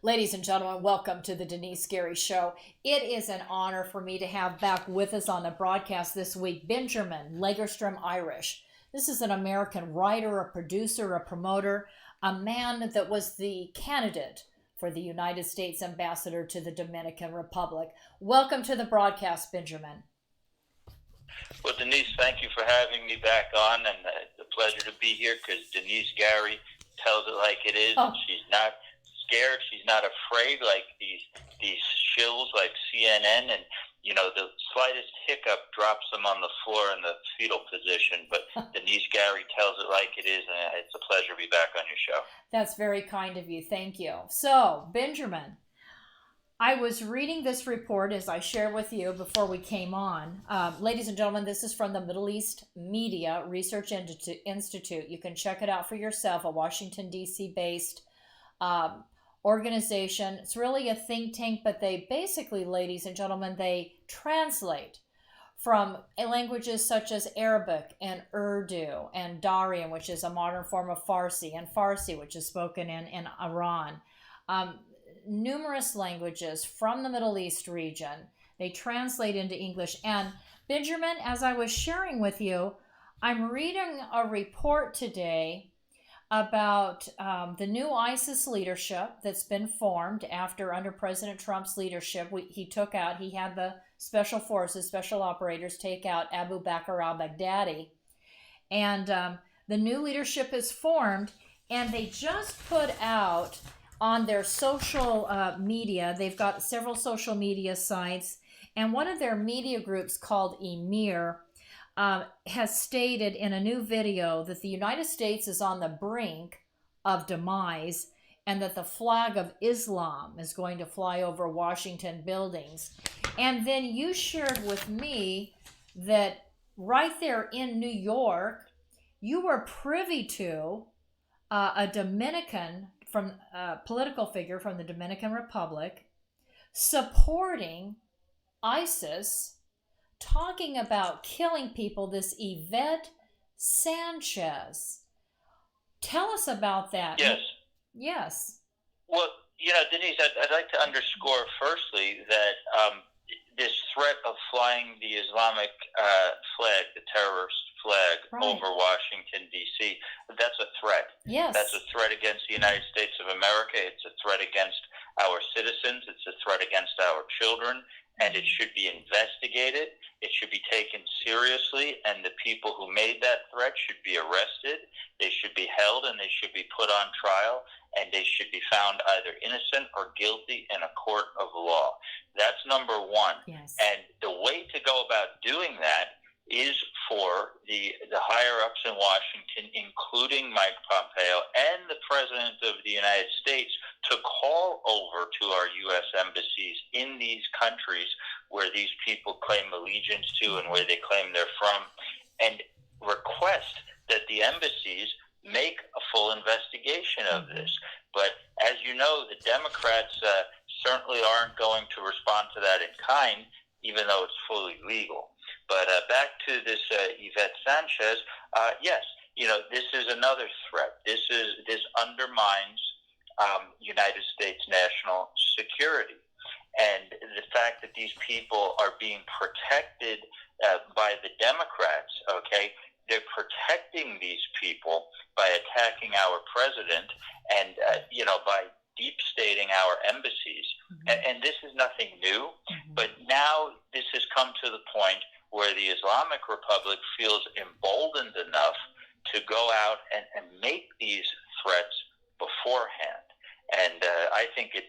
Ladies and gentlemen, welcome to the Denise Gary Show. It is an honor for me to have back with us on the broadcast this week Benjamin LAGERSTROM-IRISH. This is an American writer, a producer, a promoter, a man that was the candidate for the United States ambassador to the Dominican Republic. Welcome to the broadcast, Benjamin. Well, Denise, thank you for having me back on, and it's a pleasure to be here because Denise Gary tells it like it is. Oh. She's not scared. She's not afraid like these shills like CNN, and the slightest hiccup drops them on the floor in the fetal position. But Denise Gary tells it like it is, and it's a pleasure to be back on your show. That's very kind of you. Thank you. So, Benjamin, I was reading this report as I shared with you before we came on. Ladies and gentlemen, this is from the Middle East Media Research Institute. You can check it out for yourself, a Washington, D.C. based organization. It's really a think tank, but they basically, ladies and gentlemen, they translate from languages such as Arabic and Urdu and Daryan, which is a modern form of Farsi, and Farsi, which is spoken in Iran. Numerous languages from the Middle East region. They translate into English. And Benjamin, as I was sharing with you, I'm reading a report today about the new ISIS leadership that's been formed under President Trump's leadership. He had the special forces, special operators take out Abu Bakr al-Baghdadi. And the new leadership is formed, and they just put out on their social media, they've got several social media sites, and one of their media groups called Emir has stated in a new video that the United States is on the brink of demise and that the flag of Islam is going to fly over Washington buildings. And then you shared with me that right there in New York, you were privy to a Dominican political figure from the Dominican Republic supporting ISIS, talking about killing people, this Yvette Sanchez. Tell us about that. Yes. Yes. Well, Denise, I'd like to underscore firstly that this threat of flying the Islamic flag, the terrorist flag, Right. over Washington, D.C., that's a threat. Yes. That's a threat against the United States of America. It's a threat against our citizens. It's a threat against our children, and it should be investigated. It should be taken seriously, and the people who made that threat should be arrested. They should be held, and they should be put on trial, and they should be found either innocent or guilty in a court of law. That's number one. Yes. And the way to go about doing that is for the higher-ups in Washington, including Mike Pompeo and the President of the United States, to call over to our U.S. embassies in these countries where these people claim allegiance to and where they claim they're from, and request that the embassies make a full investigation of this. But as you know, the Democrats certainly aren't going to respond to that in kind, even though it's fully legal. But back to this Yvette Sanchez, yes, this is another threat. This undermines United States national security. And the fact that these people are being protected by the Democrats, okay, they're protecting these people by attacking our president and, by deep stating our embassies. Mm-hmm. And this is nothing new, Mm-hmm. but now this has come to the point where the Islamic Republic feels emboldened enough to go out and make these threats beforehand. And I think it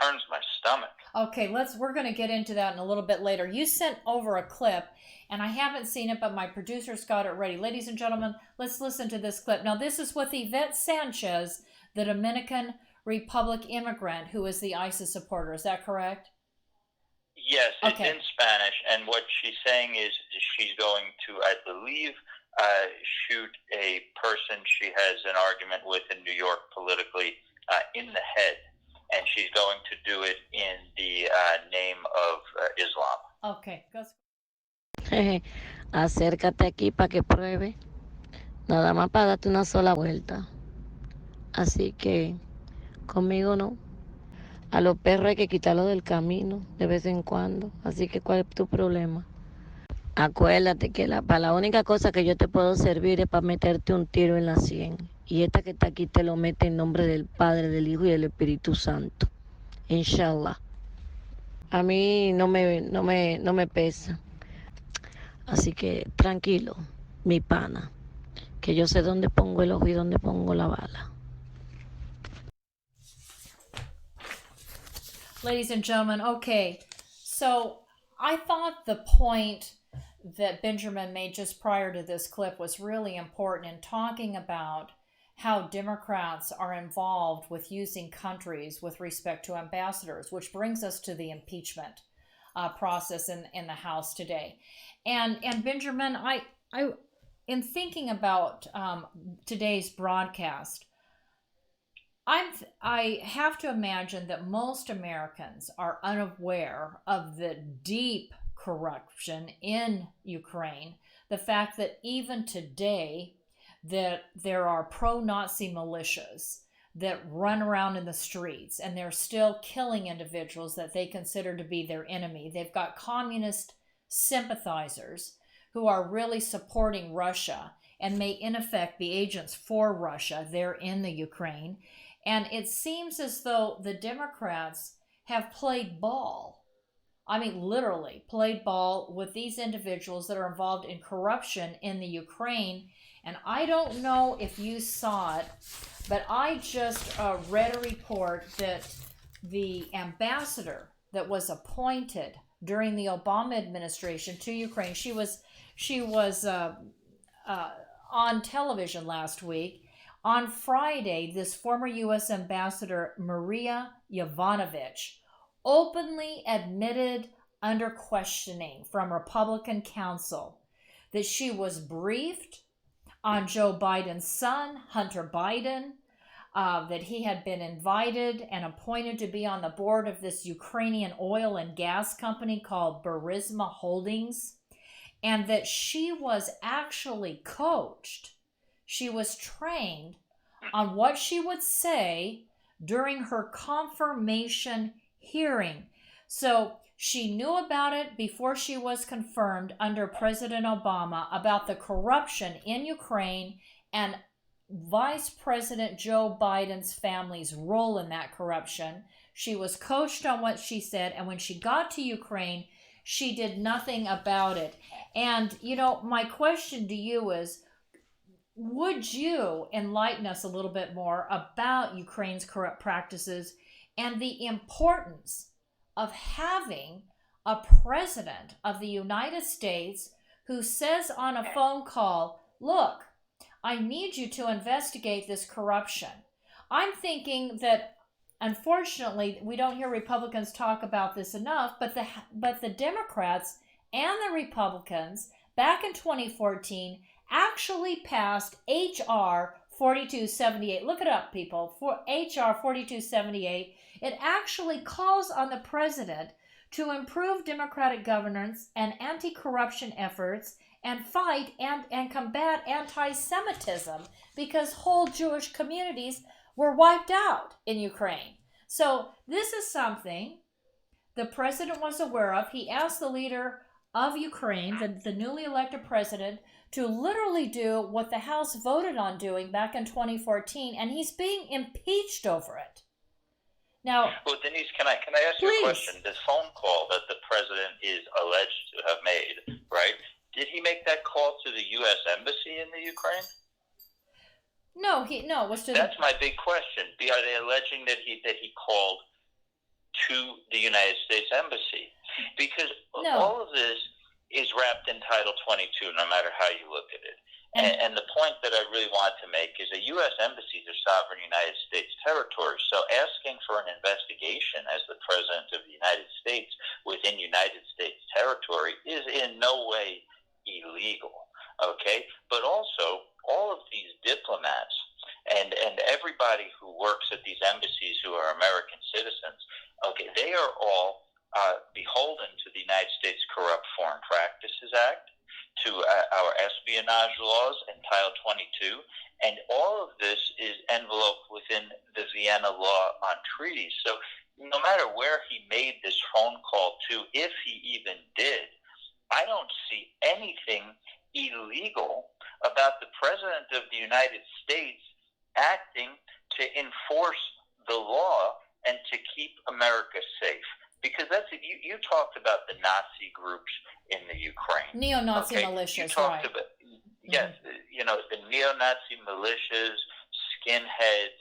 turns my stomach. Okay, we're going to get into that in a little bit later. You sent over a clip, and I haven't seen it, but my producer's got it ready. Ladies and gentlemen, let's listen to this clip. Now, this is with Yvette Sanchez, the Dominican Republic immigrant who is the ISIS supporter. Is that correct? Yes, it's Okay. in Spanish, and what she's saying is she's going to, I believe, shoot a person she has an argument with in New York politically in the head, and she's going to do it in the name of Islam. Okay. Acércate aquí para que pruebe. Nada más para darte una sola vuelta. Así que conmigo no. A los perros hay que quitarlos del camino de vez en cuando. Así que, ¿cuál es tu problema? Acuérdate que para la única cosa que yo te puedo servir es para meterte un tiro en la sien. Y esta que está aquí te lo mete en nombre del Padre, del Hijo y del Espíritu Santo. Inshallah. A mí no me pesa. Así que tranquilo, mi pana, que yo sé dónde pongo el ojo y dónde pongo la bala. Ladies and gentlemen, okay, so I thought the point that Benjamin made just prior to this clip was really important in talking about how Democrats are involved with using countries with respect to ambassadors, which brings us to the impeachment process in the House today. And Benjamin, I in thinking about today's broadcast, I have to imagine that most Americans are unaware of the deep corruption in Ukraine. The fact that even today that there are pro-Nazi militias that run around in the streets and they're still killing individuals that they consider to be their enemy. They've got communist sympathizers who are really supporting Russia and may in effect be agents for Russia there in the Ukraine. And it seems as though the Democrats have played ball. I mean, literally played ball with these individuals that are involved in corruption in the Ukraine. And I don't know if you saw it, but I just read a report that the ambassador that was appointed during the Obama administration to Ukraine, she was on television last week. On Friday, this former U.S. Ambassador Maria Yovanovitch openly admitted under questioning from Republican counsel that she was briefed on Joe Biden's son, Hunter Biden, that he had been invited and appointed to be on the board of this Ukrainian oil and gas company called Burisma Holdings, and that she was actually coached. She was trained on what she would say during her confirmation hearing. So she knew about it before she was confirmed under President Obama about the corruption in Ukraine and Vice President Joe Biden's family's role in that corruption. She was coached on what she said, and when she got to Ukraine, she did nothing about it. And, my question to you is, would you enlighten us a little bit more about Ukraine's corrupt practices and the importance of having a president of the United States who says on a phone call, look, I need you to investigate this corruption? I'm thinking that, unfortunately, we don't hear Republicans talk about this enough, but the Democrats and the Republicans back in 2014 actually passed H.R. 4278. Look it up, people. For H.R. 4278, it actually calls on the president to improve democratic governance and anti-corruption efforts and fight and combat anti-Semitism because whole Jewish communities were wiped out in Ukraine. So this is something the president was aware of. He asked the leader of Ukraine, the newly elected president, to literally do what the House voted on doing back in 2014, and he's being impeached over it. Now, well, Denise, can I ask you a question? This phone call that the president is alleged to have made, right? Did he make that call to the U.S. Embassy in the Ukraine? No, it was to. That's my big question. Are they alleging that he called to the United States Embassy? Because all of this is wrapped in Title 22, no matter how you look at it. And the point that I really want to make is that U.S. embassies are sovereign United States territories. So asking for an investigation as the President of the United States within United States territory is in no way illegal, okay? But also, all of these diplomats and everybody who works at these embassies who are American citizens, okay, they are all beholden to the United States Corrupt Foreign Practices Act, to our espionage laws and Title 22, and all of this is enveloped within the Vienna Law on Treaties. So no matter where he made this phone call to, if he even did, I don't see anything illegal about the President of the United States acting to enforce the law and to keep America safe. Because that's you talked about the Nazi groups in the Ukraine. Neo-Nazi militias, you talked right. About, yes, the neo-Nazi militias, skinheads,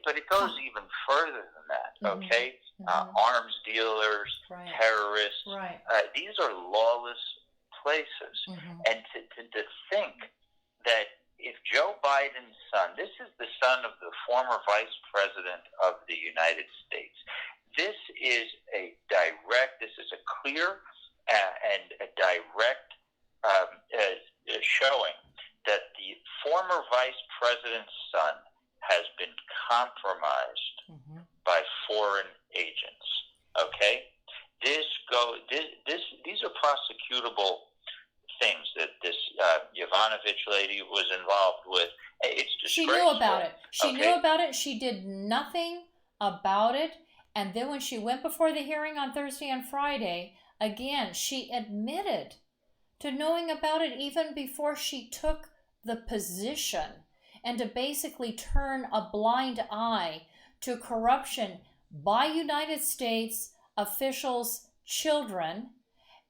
but it goes even further than that, okay? Arms dealers, right. terrorists. Right. These are lawless places. And to think that if Joe Biden's son, this is the son of the former vice president of the United States, this is a clear and a direct showing that the former vice president's son has been compromised by foreign agents. Okay, these are prosecutable things that this Yovanovitch lady was involved with. It's disgraceful. She knew about it. She knew about it. She did nothing about it. And then when she went before the hearing on Thursday and Friday, again, she admitted to knowing about it even before she took the position, and to basically turn a blind eye to corruption by United States officials' children.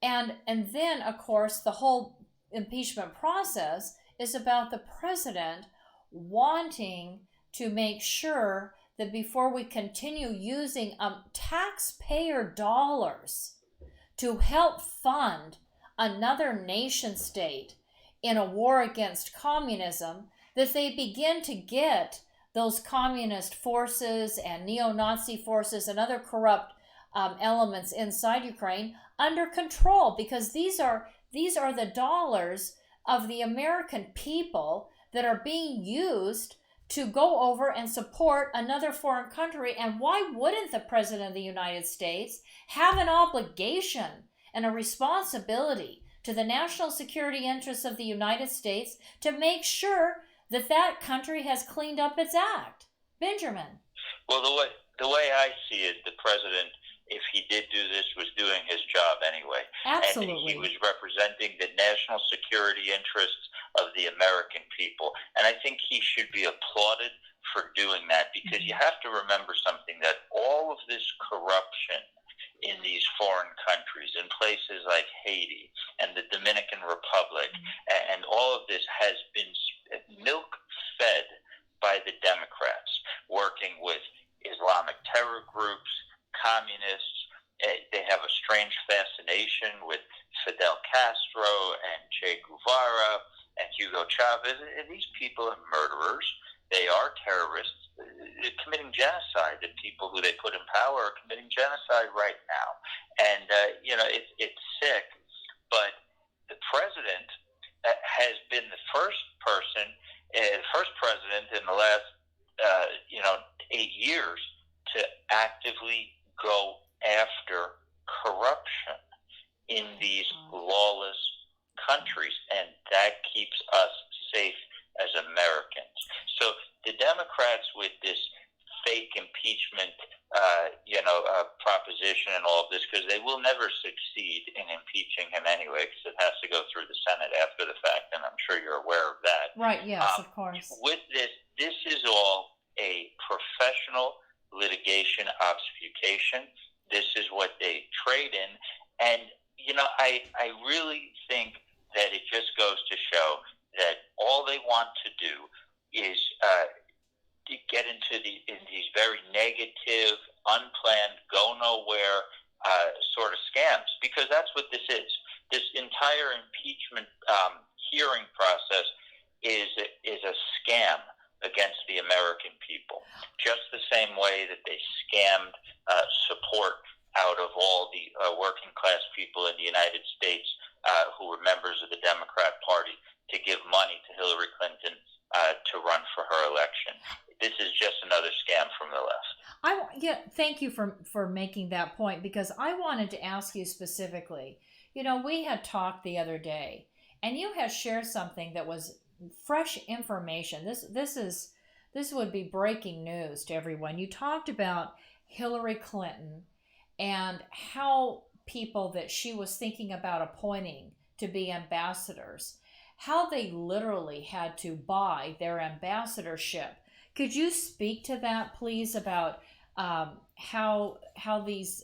And then, of course, the whole impeachment process is about the president wanting to make sure that before we continue using taxpayer dollars to help fund another nation state in a war against communism, that they begin to get those communist forces and neo-Nazi forces and other corrupt elements inside Ukraine under control, because these are the dollars of the American people that are being used to go over and support another foreign country. And why wouldn't the President of the United States have an obligation and a responsibility to the national security interests of the United States to make sure that that country has cleaned up its act? Benjamin. Well, the way I see it, the president, if he did do this, was doing his job anyway. Absolutely. And he was representing the national security interests of the American people. And I think he should be applauded for doing that, because you have to remember something, that all of this corruption in these foreign countries, in places like Haiti and the Dominican Republic, and all of this has been milk-fed by the Democrats, working with Islamic terror groups, communists. They have a strange fascination with Fidel Castro and Che Guevara and Hugo Chavez. These people are murderers. They are terrorists. They're committing genocide. The people who they put in power are committing genocide right now. And, it's sick. But the president has been the first president in the last, 8 years to actively go after corruption in these lawless countries, and that keeps us safe as Americans. So the Democrats, with this fake impeachment, proposition and all of this, because they will never succeed in impeaching him anyway, because it has to go through the Senate after the fact, and I'm sure you're aware of that. Right, yes, of course. With this is all a professional litigation obfuscation. This is what they trade in. And, I really think that it just goes to show that all they want to do is to get into these very negative, unplanned, go nowhere sort of scams, because that's what this is. This entire impeachment hearing process is a scam against the American people, just the same way that they scammed support out of all the working class people in the United States who were members of the Democrat Party to give money to Hillary Clinton to run for her election. This is just another scam from the left. Thank you for making that point, because I wanted to ask you specifically. We had talked the other day, and you had shared something that was fresh information. This would be breaking news to everyone. You talked about Hillary Clinton and how people that she was thinking about appointing to be ambassadors, how they literally had to buy their ambassadorship. Could you speak to that, please, about how these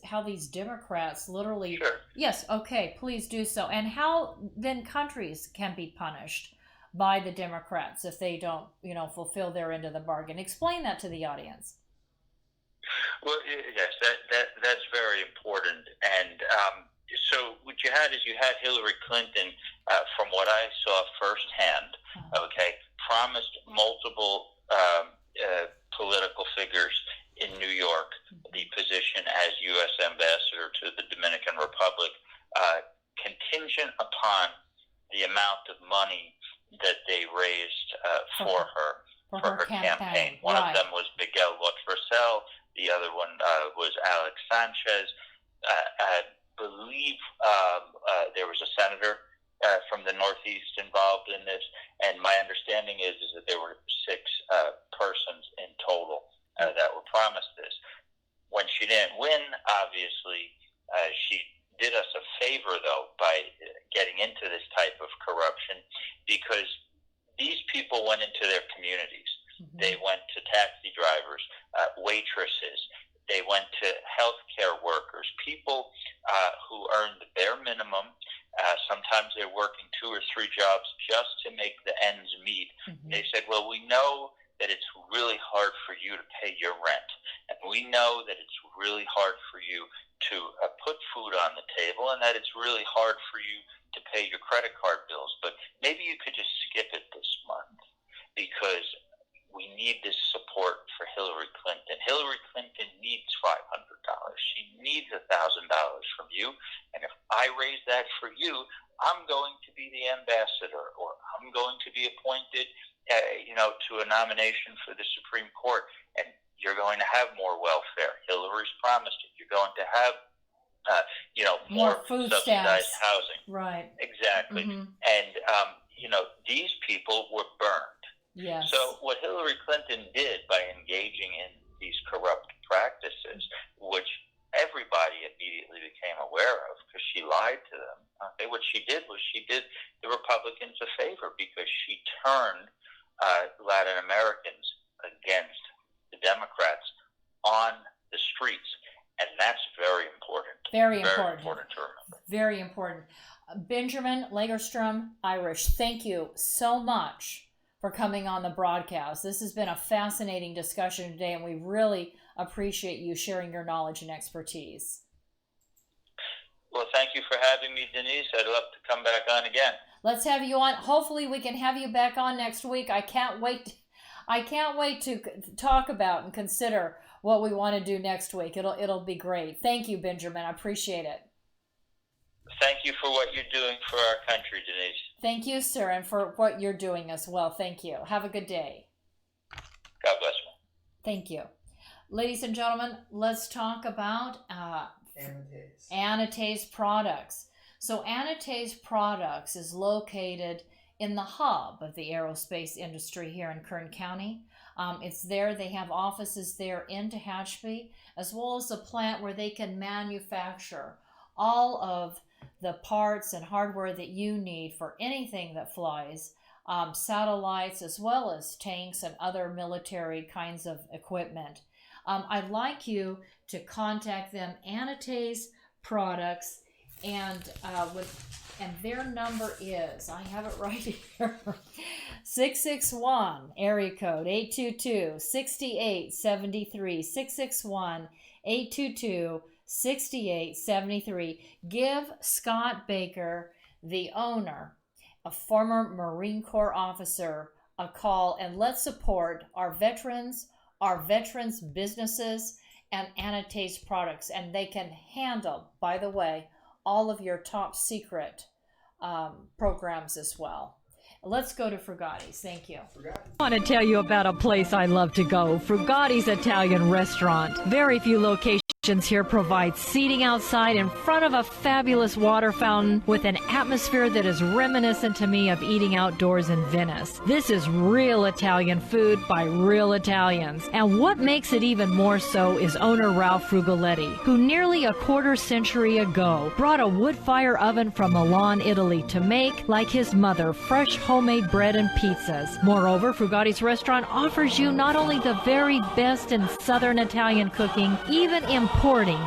Democrats literally? Sure. Yes, okay, please do so. And how then countries can be punished by the Democrats if they don't, fulfill their end of the bargain. Explain that to the audience. Well, yes, that's very important. And so what you had Hillary Clinton, from what I saw firsthand, okay, promised multiple political figures in New York the position as U.S. ambassador to the Dominican Republic, contingent upon the amount of money that they raised for her campaign. One of them was Miguel Lotfricel. The other one was Alex Sanchez. I believe there was a senator from the Northeast involved in this, and my understanding is that there were 6 persons in total that were promised this. When she didn't win, obviously, she did us a favor, though, by getting into this type of corruption, because these people went into their communities. Mm-hmm. They went to taxi drivers, waitresses. They went to healthcare workers, people who earn the bare minimum. Sometimes they're working 2 or 3 jobs just to make the ends meet. Mm-hmm. They said, well, we know that it's really hard for you to pay your rent, and we know that it's really hard for you to put food on the table, and that it's really hard for you to pay your credit card bills, but maybe you could just skip it this month, because we need this support for Hillary Clinton. Hillary Clinton needs $500. She needs $1,000 from you, and if I raise that for you, I'm going to be the ambassador, or I'm going to be appointed to a nomination for the Supreme Court, and you're going to have more welfare. Hillary's promised it. You're going to have, more food subsidized stamps. housing. Right. Exactly. Mm-hmm. And, these people were burned. Yes. So what Hillary Clinton did by engaging in these corrupt practices, which everybody immediately became aware of because she lied to them, what she did was she did the Republicans a favor, because she turned Latin Americans against the Democrats on the streets. And that's very important. Very important. important To remember. Very important. Benjamin LAGERSTROM-IRISH, thank you so much for coming on the broadcast. This has been a fascinating discussion today, and we really appreciate you sharing your knowledge and expertise. Well, thank you for having me, Denise. I'd love to come back on again. Let's have you on. Hopefully we can have you back on next week. I can't wait to talk about and consider what we want to do next week. It'll be great. Thank you, Benjamin. I appreciate it. Thank you for what you're doing for our country, Denise. Thank you, sir, and for what you're doing as well. Thank you. Have a good day. God bless you. Thank you. Ladies and gentlemen, let's talk about Anatase Products. So Anatase Products is located in the hub of the aerospace industry here in Kern County. It's there. They have offices there in Tehachapi, as well as a plant where they can manufacture all of the parts and hardware that you need for anything that flies, satellites, as well as tanks and other military kinds of equipment. I'd like you to contact them, Anatase Products, and their number is, I have it right here, 661 area code 822-6873, 661-822-6873. Give Scott Baker, the owner, a former Marine Corps officer, a call, and let's support our veterans businesses, and Anatase Products. And they can handle, by the way, all of your top secret programs as well. Let's go to Frugati's. Thank you. I want to tell you about a place I love to go, Frugati's Italian Restaurant. Very few locations Here provide seating outside in front of a fabulous water fountain with an atmosphere that is reminiscent to me of eating outdoors in Venice. This is real Italian food by real Italians. And what makes it even more so is owner Ralph Frugaletti, who nearly a quarter century ago brought a wood fire oven from Milan, Italy to make, like his mother, fresh homemade bread and pizzas. Moreover, Frugatti's restaurant offers you not only the very best in Southern Italian cooking, even importing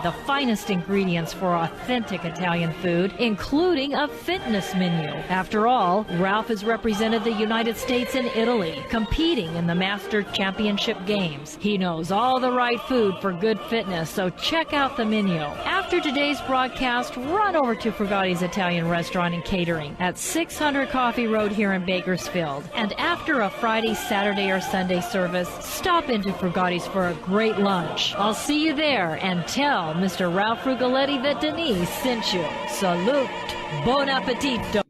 the finest ingredients for authentic Italian food, including a fitness menu. After all, Ralph has represented the United States and Italy, competing in the Master Championship Games. He knows all the right food for good fitness, so check out the menu. After today's broadcast, run over to Frugatti's Italian Restaurant and Catering at 600 Coffee Road here in Bakersfield. And after a Friday, Saturday, or Sunday service, stop into Frugatti's for a great lunch. I'll see you there, and tell Mr. Ralph Frugaletti that Denice sent you. Salute. Bon appetito.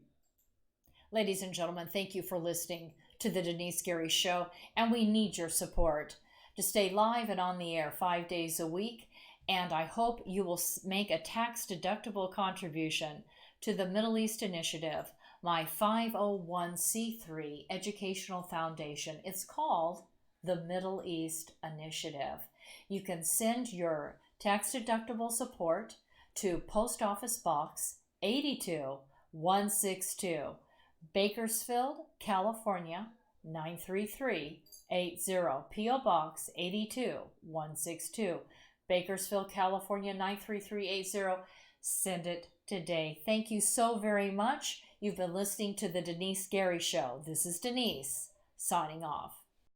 Ladies and gentlemen, thank you for listening to the Denice Gary Show, and we need your support to stay live and on the air 5 days a week, and I hope you will make a tax-deductible contribution to the Middle East Initiative, my 501c3 educational foundation. It's called the Middle East Initiative. You can send your tax-deductible support to Post Office Box 82162, Bakersfield, California 93380. P.O. Box 82162, Bakersfield, California 93380. Send it today. Thank you so very much. You've been listening to the Denice Gary Show. This is Denice, signing off.